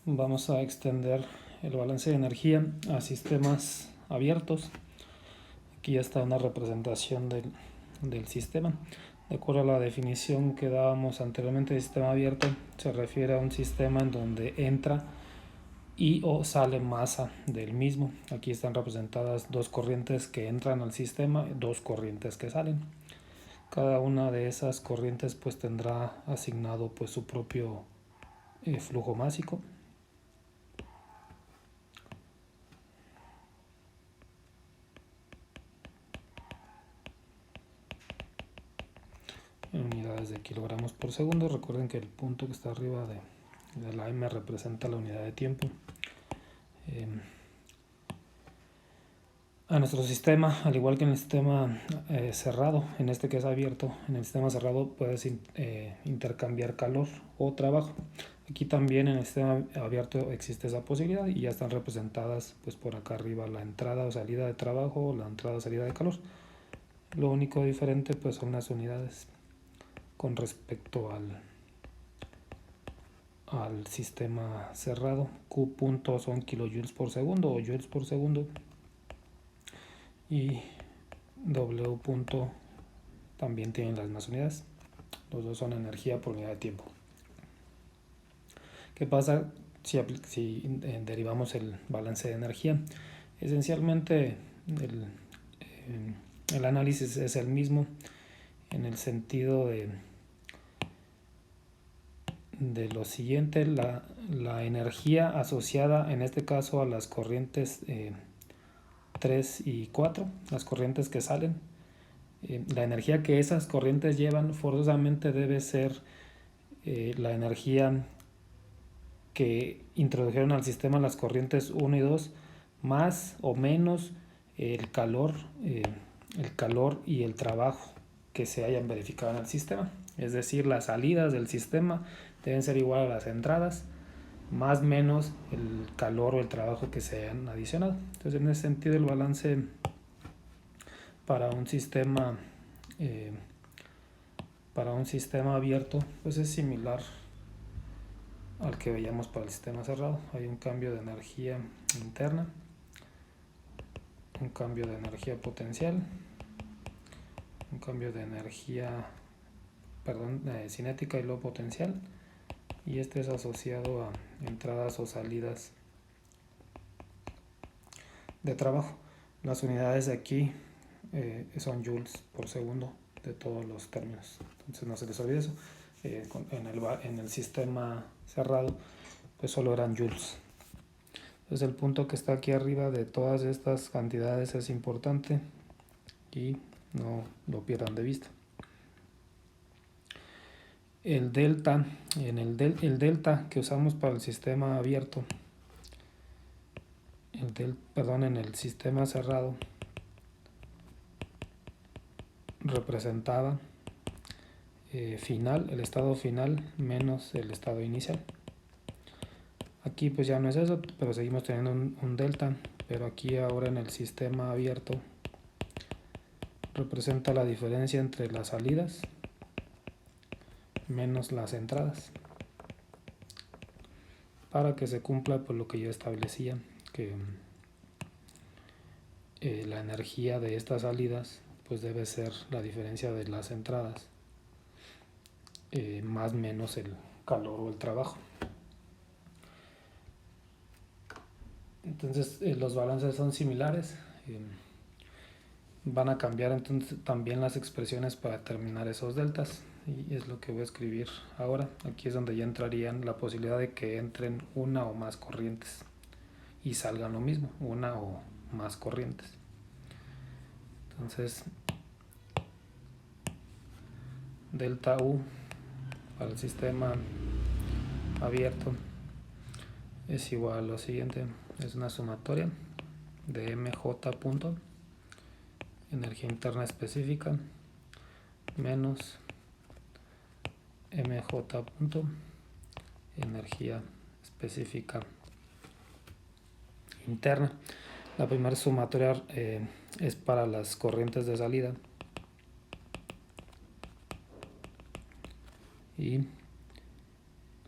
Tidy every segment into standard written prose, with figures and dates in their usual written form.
vamos a extender el balance de energía a sistemas abiertos. Aquí ya está una representación del sistema. De acuerdo a la definición que dábamos anteriormente de sistema abierto, se refiere a un sistema en donde entra y o sale masa del mismo. Aquí están representadas dos corrientes que entran al sistema, dos corrientes que salen. Cada una de esas corrientes pues tendrá asignado pues su propio flujo másico. En unidades de kilogramos por segundo. Recuerden que el punto que está arriba de la M representa la unidad de tiempo. A nuestro sistema, al igual que en el sistema cerrado, en este que es abierto, en el sistema cerrado puedes intercambiar calor o trabajo. Aquí también en el sistema abierto existe esa posibilidad y ya están representadas pues por acá arriba la entrada o salida de trabajo, la entrada o salida de calor. Lo único diferente pues son las unidades con respecto al sistema cerrado. Q punto son kilojoules por segundo o joules por segundo. Y W punto también tienen las mismas unidades. Los dos son energía por unidad de tiempo. ¿Qué pasa si derivamos el balance de energía? Esencialmente el análisis es el mismo en el sentido de lo siguiente. La energía asociada en este caso a las corrientes 3 y 4, las corrientes que salen, la energía que esas corrientes llevan forzosamente debe ser la energía que introdujeron al sistema las corrientes 1 y 2 más o menos el calor y el trabajo que se hayan verificado en el sistema. Es decir, las salidas del sistema deben ser igual a las entradas más menos el calor o el trabajo que se hayan adicionado. Entonces, en ese sentido, el balance para un sistema abierto pues es similar al que veíamos para el sistema cerrado. Hay un cambio de energía interna, un cambio de energía potencial, un cambio de energía cinética y luego potencial, y este es asociado a entradas o salidas de trabajo. Las unidades de aquí son joules por segundo de todos los términos, entonces no se les olvide eso. En el sistema cerrado pues solo eran joules. Entonces el punto que está aquí arriba de todas estas cantidades es importante y no lo pierdan de vista. El delta, el delta que usamos para el sistema abierto, en el sistema cerrado, representaba el estado final menos el estado inicial. Aquí pues ya no es eso, pero seguimos teniendo un delta, pero aquí ahora en el sistema abierto representa la diferencia entre las salidas menos las entradas, para que se cumpla por lo que yo establecía, que la energía de estas salidas pues debe ser la diferencia de las entradas más menos el calor o el trabajo. Entonces los balances son similares. Van a cambiar entonces también las expresiones para determinar esos deltas, y es lo que voy a escribir ahora. Aquí es donde ya entrarían la posibilidad de que entren una o más corrientes y salgan lo mismo, una o más corrientes. Entonces delta U para el sistema abierto es igual a lo siguiente: es una sumatoria de mj punto energía interna específica menos mj punto energía específica interna. La primera sumatoria es para las corrientes de salida y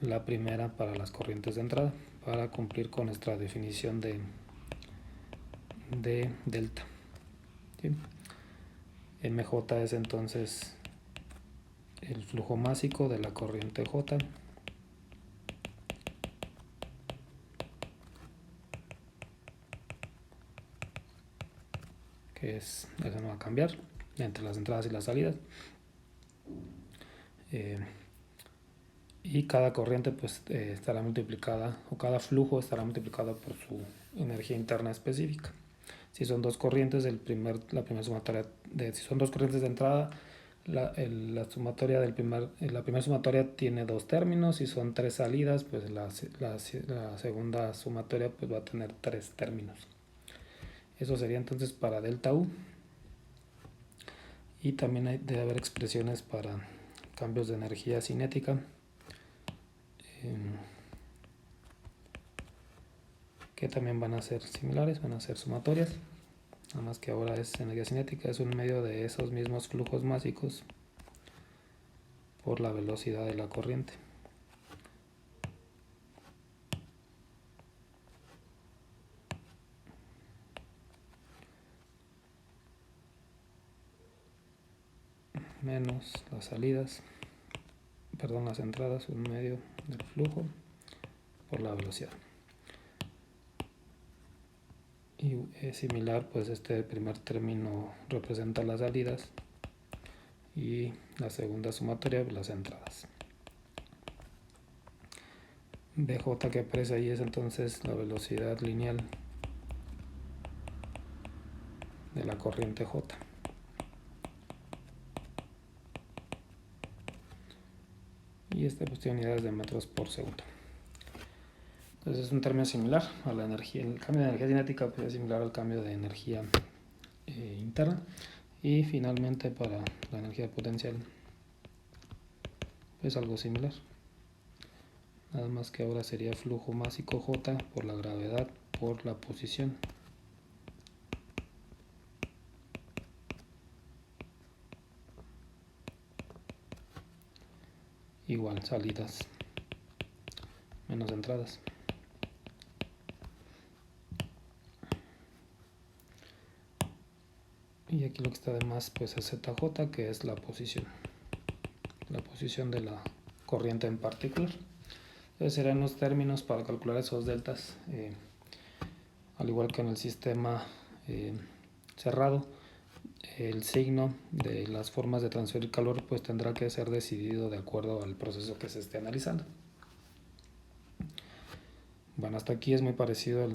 la primera para las corrientes de entrada, para cumplir con nuestra definición de delta. ¿Sí? MJ es entonces el flujo másico de la corriente J, que eso no va a cambiar entre las entradas y las salidas. Y cada corriente pues estará multiplicada, o cada flujo estará multiplicado por su energía interna específica. Si son dos corrientes, la primera sumatoria si son dos corrientes de entrada, la primera sumatoria tiene dos términos. Si son tres salidas, pues la segunda sumatoria pues va a tener tres términos. Eso sería entonces para delta U. Y también debe haber expresiones para cambios de energía cinética, que también van a ser similares, van a ser sumatorias, nada más que ahora es energía cinética, es un medio de esos mismos flujos másicos por la velocidad de la corriente. Menos las entradas, un medio del flujo por la velocidad. Y es similar, pues este primer término representa las salidas y la segunda sumatoria las entradas. BJ que aparece ahí es entonces la velocidad lineal de la corriente J. Y esta pues tiene unidades de metros por segundo. Entonces es un término similar a la energía. El cambio de energía cinética pues, es similar al cambio de energía interna. Y finalmente para la energía potencial es algo similar. Nada más que ahora sería flujo másico J por la gravedad por la posición. Igual salidas menos entradas. Y aquí lo que está de más pues es ZJ, que es la posición de la corriente en particular. Entonces serán los términos para calcular esos deltas, al igual que en el sistema cerrado. El signo de las formas de transferir calor pues tendrá que ser decidido de acuerdo al proceso que se esté analizando. Bueno, hasta aquí es muy parecido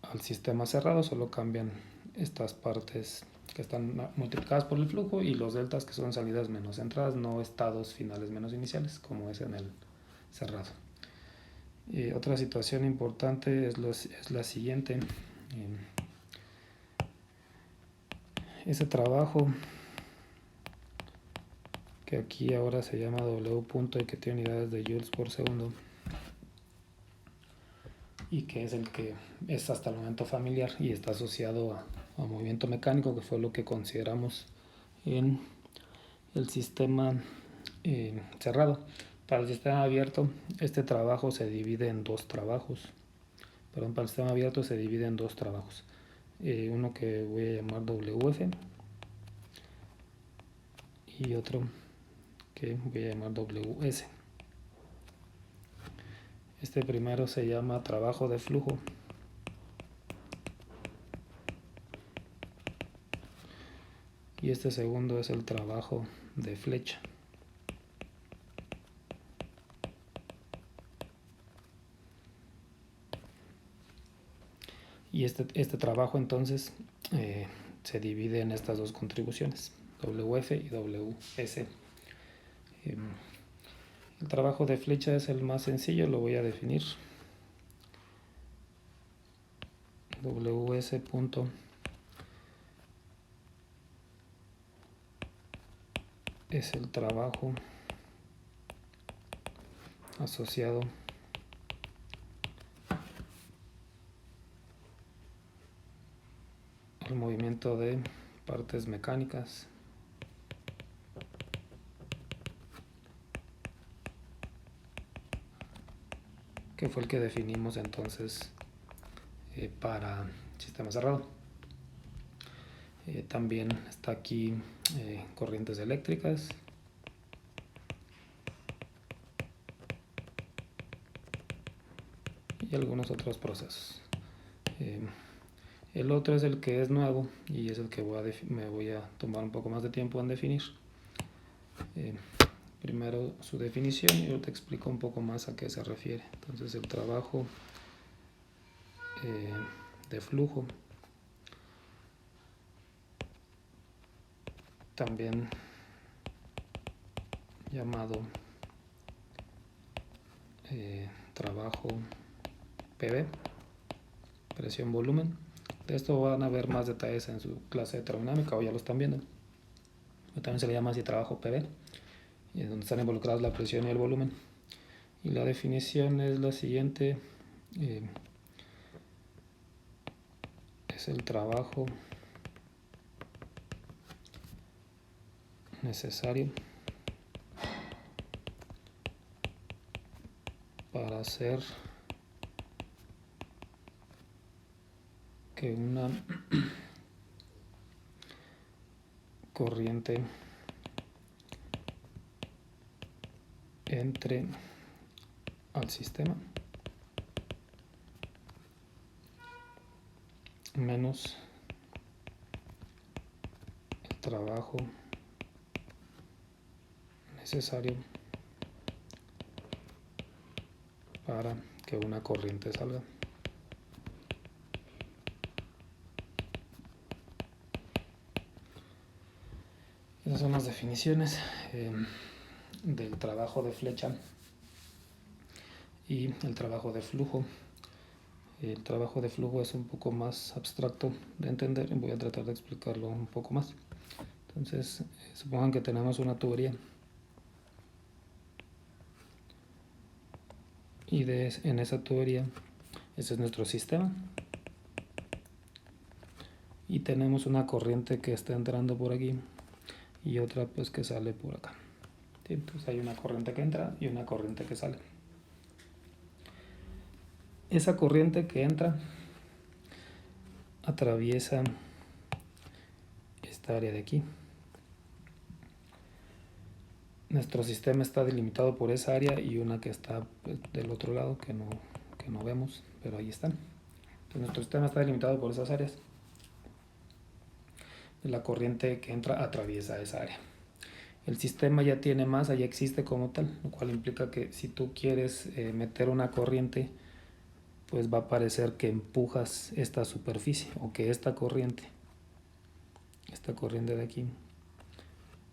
al sistema cerrado, solo cambian estas partes que están multiplicadas por el flujo y los deltas que son salidas menos entradas, no estados finales menos iniciales, como es en el cerrado. Otra situación importante es la siguiente. Ese trabajo que aquí ahora se llama W punto y que tiene unidades de joules por segundo y que es el que es hasta el momento familiar y está asociado a movimiento mecánico, que fue lo que consideramos en el sistema cerrado. Para el sistema abierto este trabajo se divide en dos trabajos. Para el sistema abierto se divide en dos trabajos. Uno que voy a llamar WF y otro que voy a llamar WS. Este primero se llama trabajo de flujo y este segundo es el trabajo de flecha. Y este trabajo entonces se divide en estas dos contribuciones, WF y WS. El trabajo de flecha es el más sencillo, lo voy a definir. WS punto es el trabajo asociado al movimiento de partes mecánicas que fue el que definimos entonces para sistema cerrado. También está aquí corrientes eléctricas, y algunos otros procesos. El otro es el que es nuevo y es el que me voy a tomar un poco más de tiempo en definir. Primero su definición y yo te explico un poco más a qué se refiere. Entonces el trabajo de flujo, también llamado trabajo PV, presión volumen. De esto van a ver más detalles en su clase de termodinámica, o ya lo están viendo. También se le llama así trabajo PV, y es donde están involucrados la presión y el volumen. Y la definición es la siguiente: es el trabajo necesario para hacer que una corriente entre al sistema menos el trabajo necesario para que una corriente salga. Esas son las definiciones del trabajo de flecha y el trabajo de flujo. El trabajo de flujo es un poco más abstracto de entender y voy a tratar de explicarlo un poco más. Entonces, supongan que tenemos una tubería y en esa tubería, ese es nuestro sistema, y tenemos una corriente que está entrando por aquí y otra pues que sale por acá. ¿Sí? Entonces hay una corriente que entra y una corriente que sale. Esa corriente que entra atraviesa esta área de aquí. Nuestro sistema está delimitado por esa área y una que está pues, del otro lado que no vemos, pero ahí están. Entonces nuestro sistema está delimitado por esas áreas. La corriente que entra atraviesa esa área. El sistema ya tiene masa, ya existe como tal, lo cual implica que si tú quieres meter una corriente, pues va a parecer que empujas esta superficie o que esta corriente de aquí,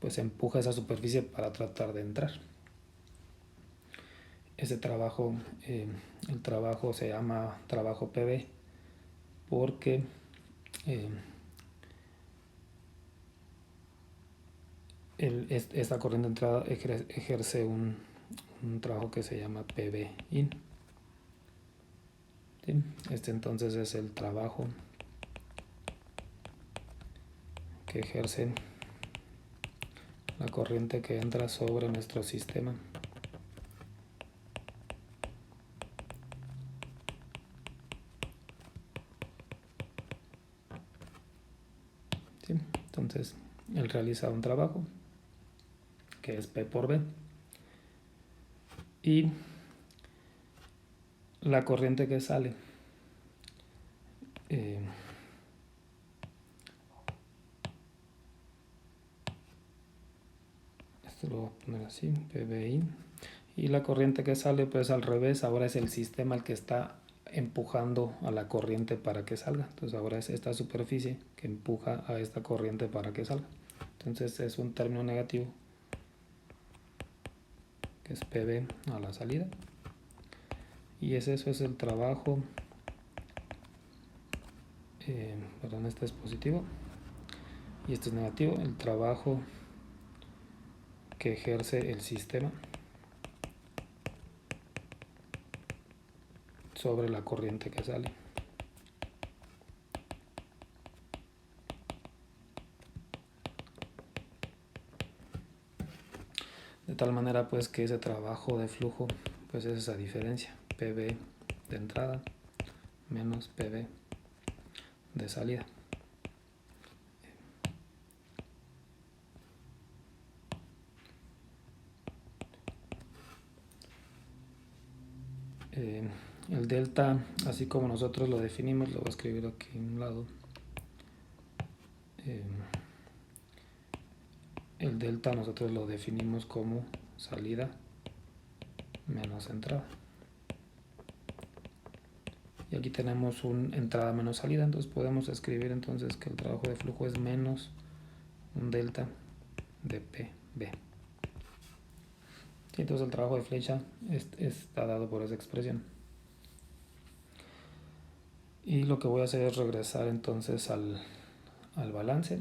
pues empuja esa superficie para tratar de entrar. Ese trabajo, el trabajo se llama trabajo PV porque esta corriente de entrada ejerce un trabajo que se llama PV in. ¿Sí? Este entonces es el trabajo que ejerce la corriente que entra sobre nuestro sistema. ¿Sí? Entonces él realiza un trabajo que es P por B y la corriente que sale esto lo voy a poner así, PBI, y la corriente que sale pues al revés, ahora es el sistema el que está empujando a la corriente para que salga. Entonces ahora es esta superficie que empuja a esta corriente para que salga. Entonces es un término negativo que es PB a la salida, y eso es el trabajo perdón, este es positivo y este es negativo, el trabajo que ejerce el sistema sobre la corriente que sale. De tal manera pues que ese trabajo de flujo pues es esa diferencia. PV de entrada menos PV de salida. El delta, así como nosotros lo definimos, lo voy a escribir aquí a un lado. El delta nosotros lo definimos como salida menos entrada. Y aquí tenemos un entrada menos salida, entonces podemos escribir entonces que el trabajo de flujo es menos un delta de PB. Y entonces el trabajo de flecha está dado por esa expresión. Y lo que voy a hacer es regresar entonces al balance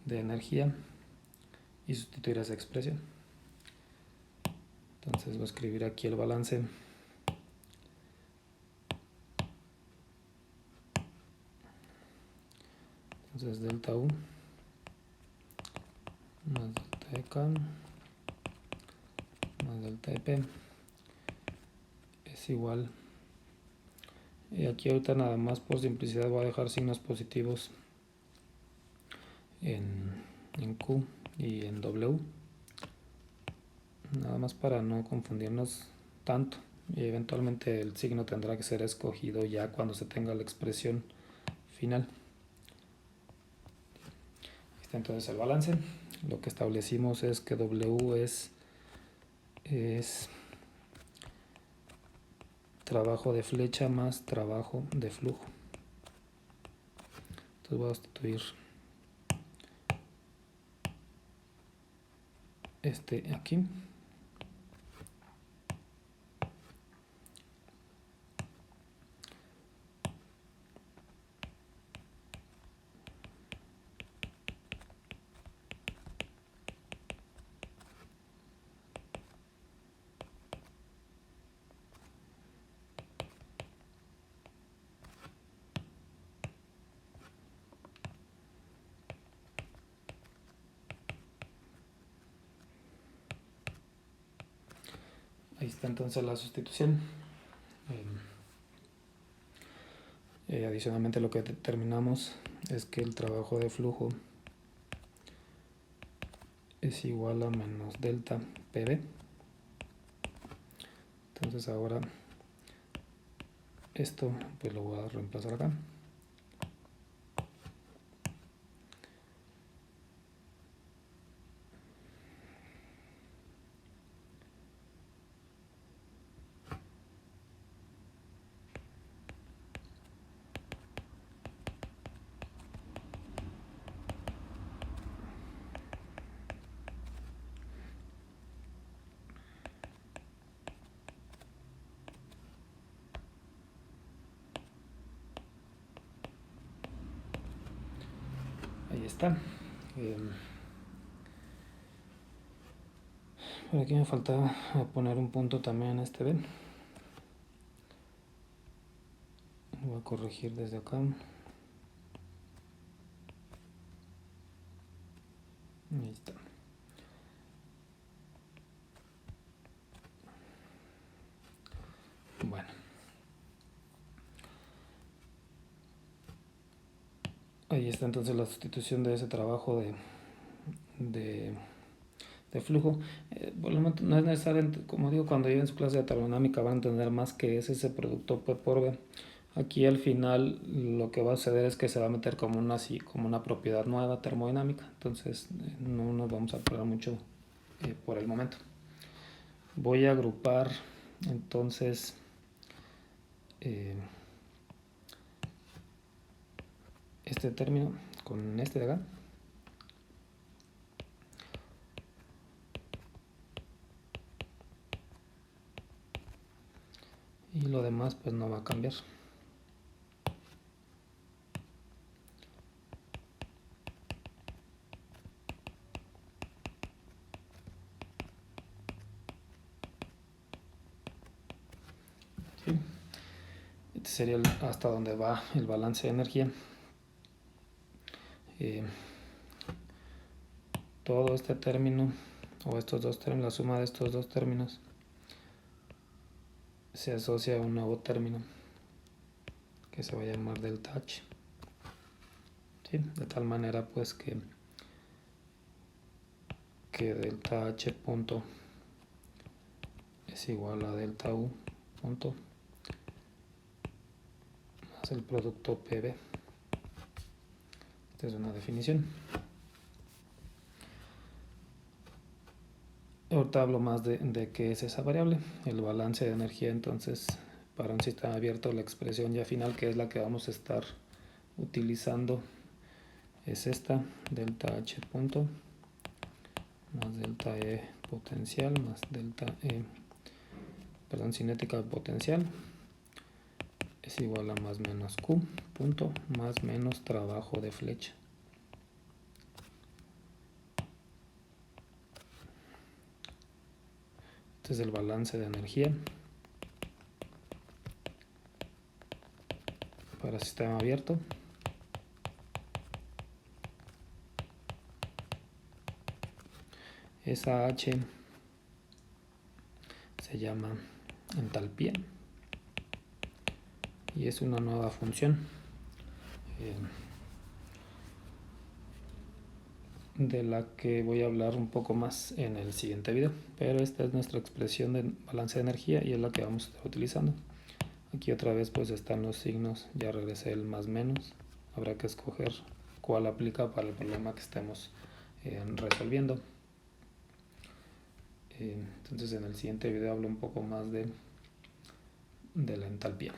de energía y sustituir esa expresión. Entonces voy a escribir aquí el balance. Entonces delta U más delta de K más delta de P es igual. Y aquí ahorita nada más por simplicidad voy a dejar signos positivos en Q y en W. Nada más para no confundirnos tanto. Y eventualmente el signo tendrá que ser escogido ya cuando se tenga la expresión final. Está entonces el balance. Lo que establecimos es que W es trabajo de flecha más trabajo de flujo. Entonces voy a sustituir aquí. Ahí está entonces la sustitución. Adicionalmente lo que determinamos es que el trabajo de flujo es igual a menos delta PV. Entonces ahora esto pues lo voy a reemplazar acá. Ahí está. Por aquí me faltaba poner un punto también en este B. Voy a corregir desde acá. Ahí está. Bueno. Ahí está entonces la sustitución de ese trabajo de flujo. Por lo tanto, no es necesario, como digo, cuando lleven su clase de termodinámica van a entender más que es ese producto P por B. Aquí al final lo que va a suceder es que se va a meter como una propiedad nueva termodinámica. Entonces no nos vamos a apurar mucho por el momento. Voy a agrupar entonces este término con este de acá. Y lo demás pues no va a cambiar. ¿Sí? Este sería hasta donde va el balance de energía. Todo este término o estos dos términos, la suma de estos dos términos se asocia a un nuevo término que se va a llamar delta H. ¿Sí? De tal manera pues que delta H punto es igual a delta U punto más el producto PB. Esta es una definición. Ahorita hablo más de qué es esa variable, el balance de energía. Entonces, para un sistema abierto, la expresión ya final, que es la que vamos a estar utilizando, es esta, delta H punto más delta E potencial más delta E, cinética potencial, es igual a más menos Q punto más menos trabajo de flecha. Este es el balance de energía para sistema abierto. Esa H se llama entalpía y es una nueva función de la que voy a hablar un poco más en el siguiente video, pero esta es nuestra expresión de balance de energía y es la que vamos a estar utilizando. Aquí otra vez pues están los signos, ya regresé el más menos, habrá que escoger cuál aplica para el problema que estemos resolviendo. Entonces en el siguiente video hablo un poco más de la entalpía.